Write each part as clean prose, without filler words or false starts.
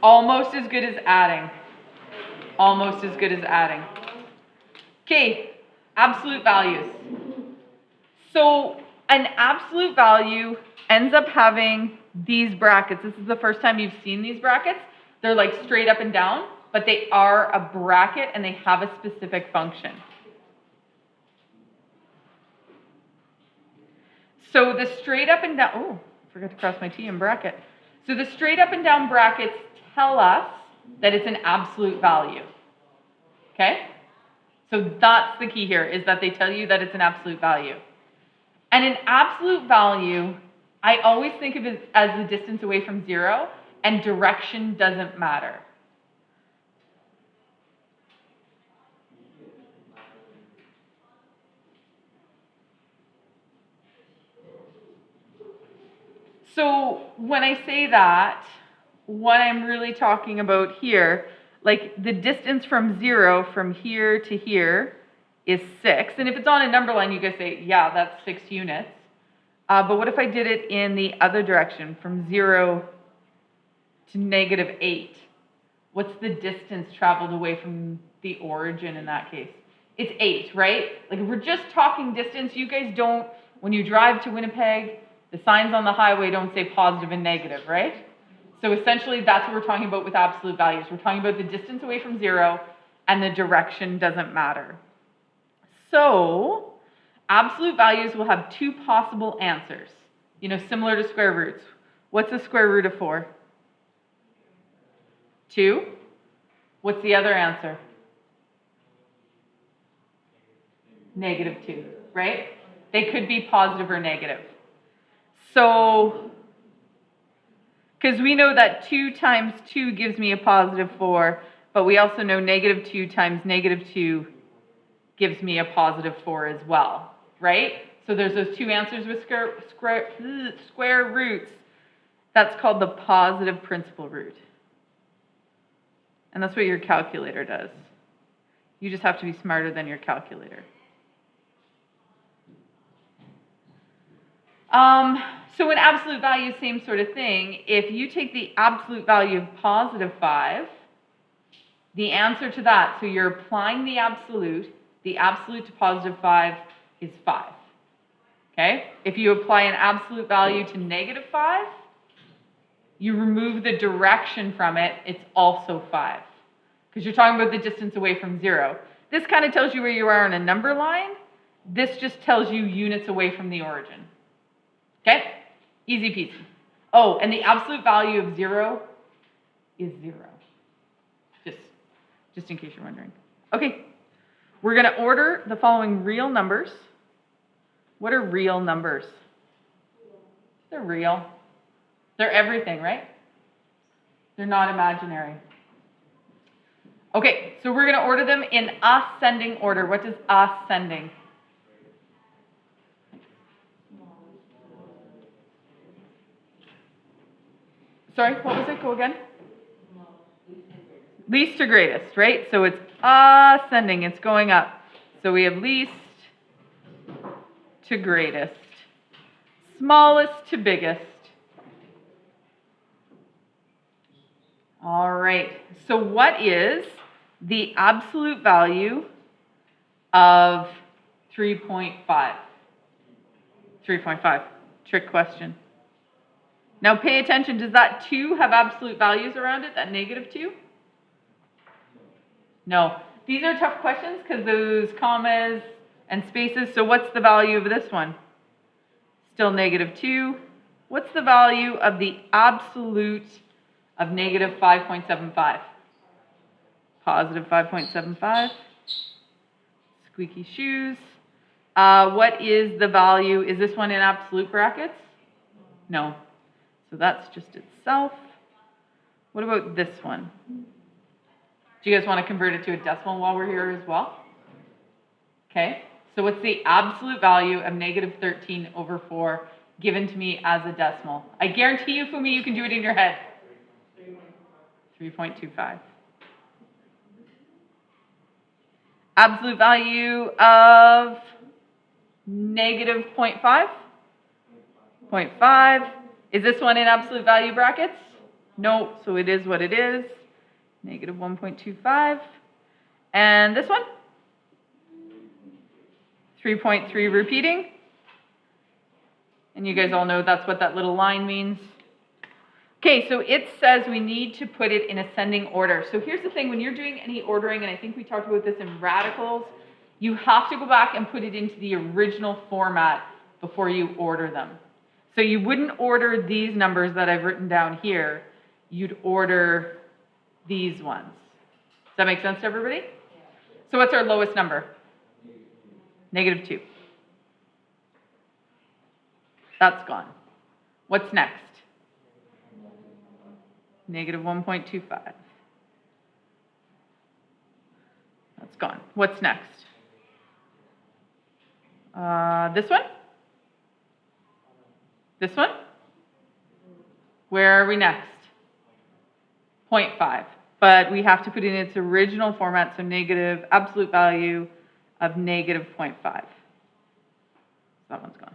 Almost as good as adding. Almost as good as adding. Okay, absolute values. So an absolute value ends up having these brackets. This is the first time you've seen these brackets. They're like straight up and down, but they are a bracket and they have a specific function. So the straight up and down, oh, I forgot to cross my T in bracket. So the straight up and down brackets tell us that it's an absolute value. Okay? So that's the key here, is that they tell you that it's an absolute value. And an absolute value, I always think of it as the distance away from 0, and direction doesn't matter. So when I say that, what I'm really talking about here, like the distance from 0 from here to here is 6. And if it's on a number line, you guys say, yeah, that's 6 units. But what if I did it in the other direction, from 0 to -8? What's the distance traveled away from the origin in that case? It's 8, right? Like if we're just talking distance, you guys don't, when you drive to Winnipeg, the signs on the highway don't say positive and negative, right? So essentially that's what we're talking about with absolute values. We're talking about the distance away from 0, and the direction doesn't matter. So absolute values will have 2 possible answers, similar to square roots. What's the square root of 4? 2. What's the other answer? -2, right? They could be positive or negative. So, because we know that 2 times 2 gives me a positive 4, but we also know -2 times -2 gives me a positive 4 as well, right? So there's those 2 answers with square roots. That's called the positive principal root. And that's what your calculator does. You just have to be smarter than your calculator. So in absolute value, same sort of thing. If you take the absolute value of positive 5, the answer to that, so you're applying the absolute to positive 5 is 5. Okay? If you apply an absolute value to -5, you remove the direction from it, it's also 5. Because you're talking about the distance away from 0. This kind of tells you where you are on a number line. This just tells you units away from the origin. Okay? Easy peasy. Oh, and the absolute value of 0 is 0. Just in case you're wondering. Okay. We're going to order the following real numbers. What are real numbers? They're real. They're everything, right? They're not imaginary. Okay, so we're going to order them in ascending order. What does ascending? Sorry, what was it? Go again. Least to greatest, right? So it's ascending, it's going up. So we have least to greatest, smallest to biggest. All right, so what is the absolute value of 3.5? 3.5, trick question. Now pay attention, does that 2 have absolute values around it, that -2? No. These are tough questions because those commas and spaces. So what's the value of this one? Still -2. What's the value of the absolute of -5.75? Positive 5.75. Squeaky shoes. What is the value? Is this one in absolute brackets? No. So that's just itself. What about this one? Do you guys want to convert it to a decimal while we're here as well? Okay. So what's the absolute value of -13 over 4 given to me as a decimal? I guarantee you, Fumi, you can do it in your head. 3.25. Absolute value of -0.5? 0.5. Is this one in absolute value brackets? No, so it is what it is, negative 1.25. And this one? 3.3 repeating. And you guys all know that's what that little line means. Okay, so it says we need to put it in ascending order. So here's the thing, when you're doing any ordering, and I think we talked about this in radicals, you have to go back and put it into the original format before you order them. So you wouldn't order these numbers that I've written down here, you'd order these ones. Does that make sense to everybody? So what's our lowest number? Negative 2. That's gone. What's next? Negative 1.25. That's gone. What's next? This one? This one? Where are we next? 0.5. But we have to put it in its original format, so negative absolute value of negative 0.5. That one's gone.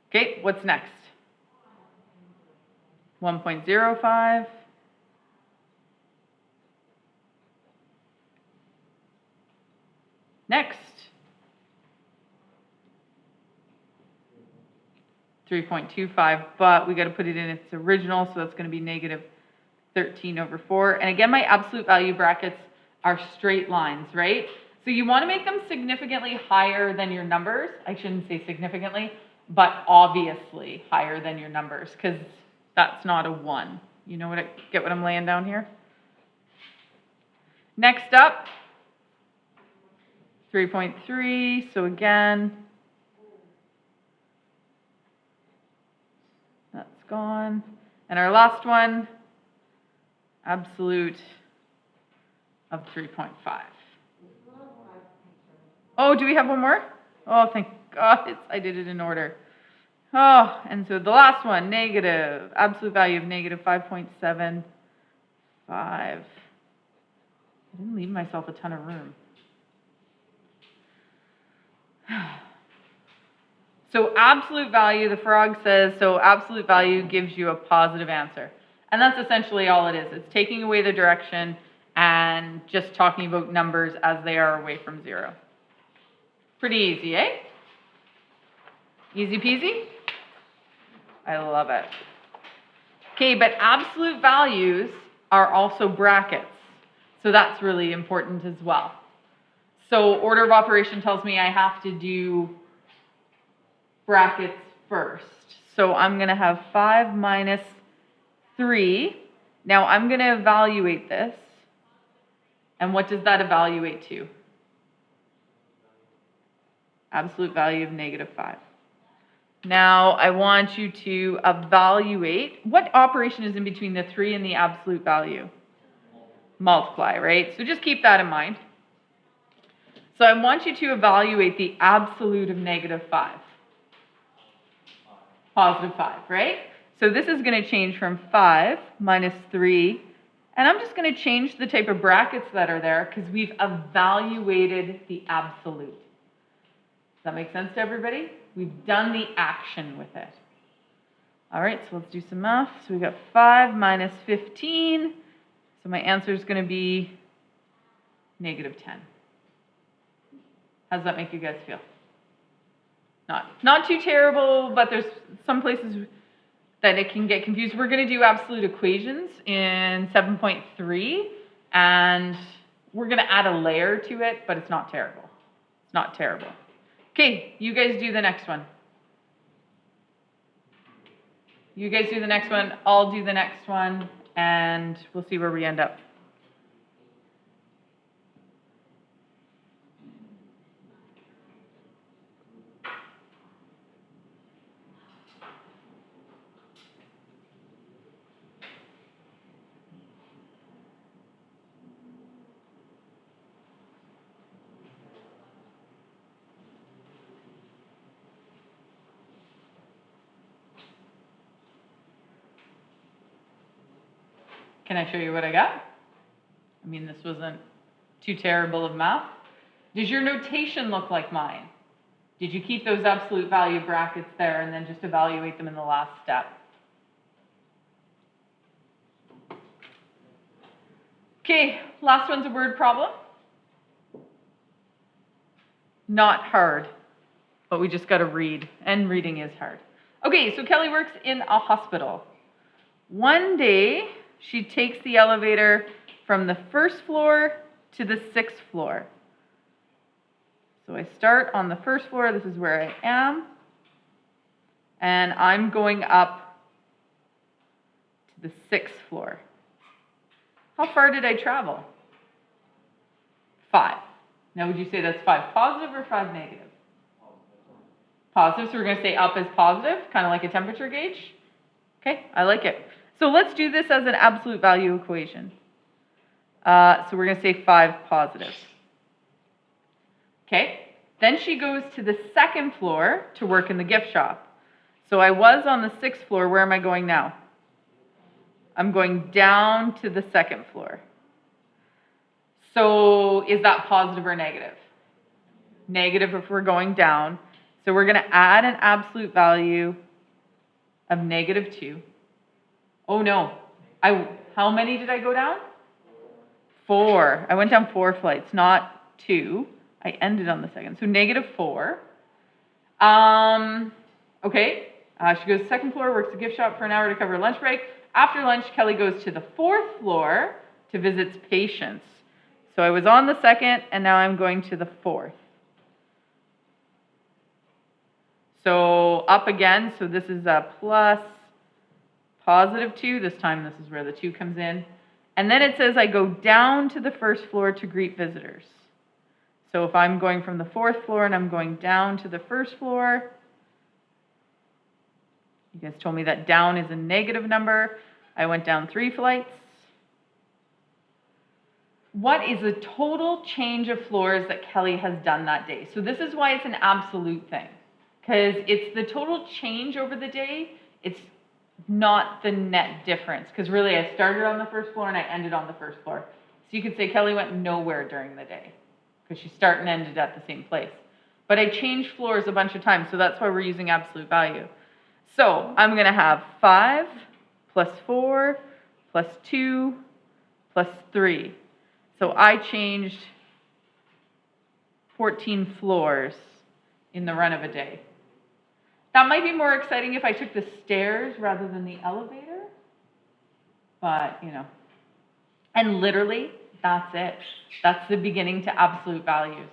Okay, what's next? 1.05. Next. 3.25, but we got to put it in its original, so that's going to be negative 13 over 4. And again, my absolute value brackets are straight lines, right? So you want to make them significantly higher than your numbers. I shouldn't say significantly, but obviously higher than your numbers, because that's not a 1. You know what? Get what I'm laying down here? Next up, 3.3. So again, that's gone. And our last one, absolute of 3.5. Oh, do we have one more? Oh, thank God, I did it in order. Oh, and so the last one, negative, absolute value of negative 5.75. I didn't leave myself a ton of room. So absolute value, the frog says, so absolute value gives you a positive answer. And that's essentially all it is. It's taking away the direction and just talking about numbers as they are away from 0. Pretty easy, eh? Easy peasy? I love it. Okay, but absolute values are also brackets. So that's really important as well. So order of operation tells me I have to do brackets first. So I'm going to have 5 minus 3. Now I'm going to evaluate this. And what does that evaluate to? Absolute value of negative 5. Now I want you to evaluate, what operation is in between the 3 and the absolute value? Multiply, right? So just keep that in mind. So I want you to evaluate the absolute of negative 5. Positive 5, right? So this is going to change from 5 minus 3. And I'm just going to change the type of brackets that are there because we've evaluated the absolute. Does that make sense to everybody? We've done the action with it. All right, so let's do some math. So we got 5 minus 15. So my answer is going to be negative 10. How does that make you guys feel? Not too terrible, but there's some places that it can get confused. We're going to do absolute equations in 7.3, and we're going to add a layer to it, but it's not terrible. It's not terrible. Okay, you guys do the next one. You guys do the next one, I'll do the next one, and we'll see where we end up. Can I show you what I got? I mean, this wasn't too terrible of math. Does your notation look like mine? Did you keep those absolute value brackets there and then just evaluate them in the last step? Okay, last one's a word problem. Not hard, but we just got to read, and reading is hard. Okay, so Kelly works in a hospital. One day, she takes the elevator from the first floor to the 6th floor. So I start on the first floor, this is where I am, and I'm going up to the 6th floor. How far did I travel? 5. Now would you say that's 5 positive or 5 negative? Positive, so we're going to say up is positive, kind of like a temperature gauge. Okay, I like it. So let's do this as an absolute value equation. So we're going to say 5 positive. Okay, then she goes to the 2nd floor to work in the gift shop. So I was on the 6th floor, where am I going now? I'm going down to the 2nd floor. So is that positive or negative? Negative if we're going down. So we're going to add an absolute value of -2. Oh no, how many did I go down? 4. I went down 4 flights, not 2. I ended on the 2nd, so -4. Okay, she goes to the 2nd floor, works the gift shop for an hour to cover a lunch break. After lunch, Kelly goes to the 4th floor to visit patients. So I was on the 2nd, and now I'm going to the 4th. So up again, so this is a plus +2. This time, this is where the 2 comes in. And then it says I go down to the 1st floor to greet visitors. So if I'm going from the 4th floor and I'm going down to the 1st floor, you guys told me that down is a negative number. I went down 3 flights. What is the total change of floors that Kelly has done that day? So this is why it's an absolute thing, because it's the total change over the day. It's not the net difference, because really I started on the 1st floor and I ended on the 1st floor. So you could say Kelly went nowhere during the day, because she started and ended at the same place. But I changed floors a bunch of times, so that's why we're using absolute value. So I'm going to have 5 plus 4 plus 2 plus 3. So I changed 14 floors in the run of a day. That might be more exciting if I took the stairs rather than the elevator, but you know. And literally, that's it. That's the beginning to absolute values.